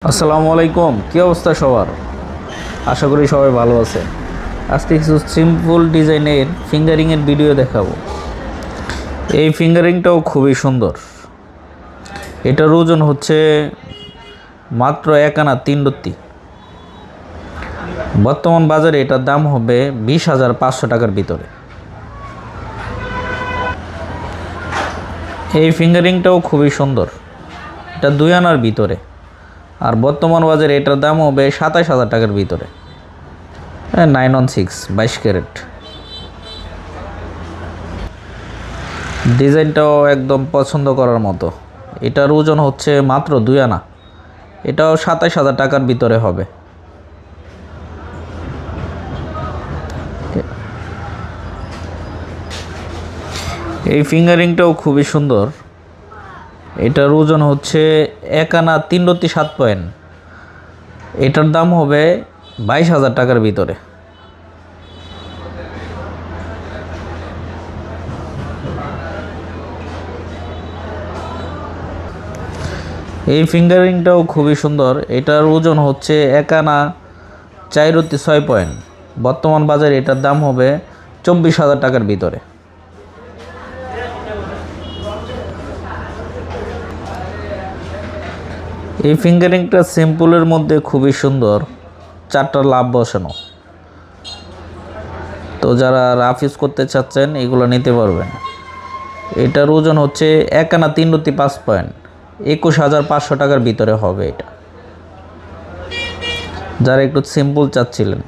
আসসালামু আলাইকুম, কী অবস্থা সবার? আশা করি সবাই ভালো আছে। আজকে কিছু সিম্পল ডিজাইনের ফিঙ্গারিংয়ের ভিডিও দেখাবো। এই ফিঙ্গারিংটাও খুবই সুন্দর। এটার ওজন হচ্ছে মাত্র 1 আনা 3 রত্তি। বর্তমান বাজারে এটার দাম হবে 20,500 টাকার ভিতরে। এই ফিঙ্গারিংটাও খুবই সুন্দর। এটা 2 আনার ভিতরে, আর বর্তমান বাজারে এটার দাম হবে 27,000 টাকার ভিতরে। 916 22 ক্যারেট। ডিজাইনটাও একদম পছন্দ করার মতো। এটার ওজন হচ্ছে মাত্র 2 আনা। এটাও 27,000 টাকার ভিতরে হবে। এই ফিঙ্গারিংটাও খুবই সুন্দর। এটার ওজন হচ্ছে 1 আনা 3 রত্তি 7 পয়েন্ট। এটার দাম হবে 22,000 টাকার ভিতরে। এই ফিঙ্গারিংটাও খুবই সুন্দর। এটার ওজন হচ্ছে 1 আনা 4 রত্তি 6 পয়েন্ট। বর্তমান বাজারে এটার দাম হবে 24,000 টাকার ভিতরে। এই ফিঙ্গারিংটা সিম্পলের মধ্যে খুবই সুন্দর, 4টা লাভ বসানো। তো যারা রাফ ইউজ করতে চাচ্ছেন এগুলো নিতে পারবেন। এটার ওজন হচ্ছে 1 আনা 3 রত্তি 5 পয়েন্ট। 21,500 টাকার ভিতরে হবে এটা, যারা একটু সিম্পল চাচ্ছিলেন।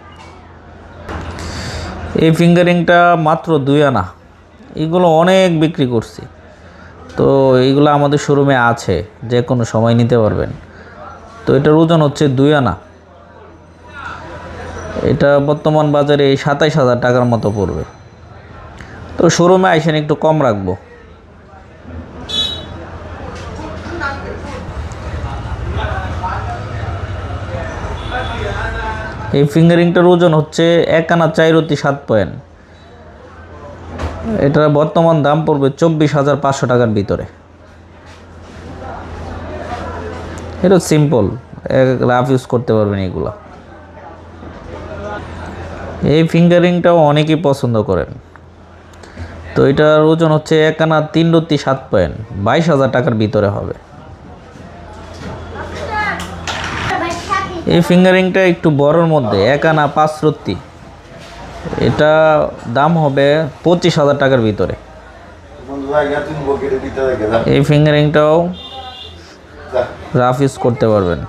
এই ফিঙ্গারিংটা মাত্র 2 আনা। এগুলো অনেক বিক্রি করছি, তো এইগুলো আমাদের শোরুমে আছে, যে কোনো সময় নিতে পারবেন। তো এটার ওজন হচ্ছে 2 আনা। এটা বর্তমান বাজারে 27,000 টাকার মতো পড়বে। তো শোরুমে আইসেন, একটু কম রাখবো। এই ফিঙ্গারিংটার ওজন হচ্ছে 1 আনা 4 রত্তি 7 পয়েন্ট। এটার বর্তমান দাম পড়বে 24,500 টাকার ভিতরে। এটা সিম্পল, রাফ ইউজ করতে পারবেন এগুলো। এই ফিঙ্গারিংটাও অনেকেই পছন্দ করেন। তো এটার ওজন হচ্ছে 1 আনা 3 রত্তি 7 পয়েন্ট। 22,000 টাকার ভিতরে হবে। এই ফিঙ্গারিংটা একটু বড়োর মধ্যে 1 আনা 5 রত্তি। এটা দাম হবে 25,000 টাকার ভিতরে। এই ফিঙ্গারিংটাও রাফ ইউজ করতে পারবেন।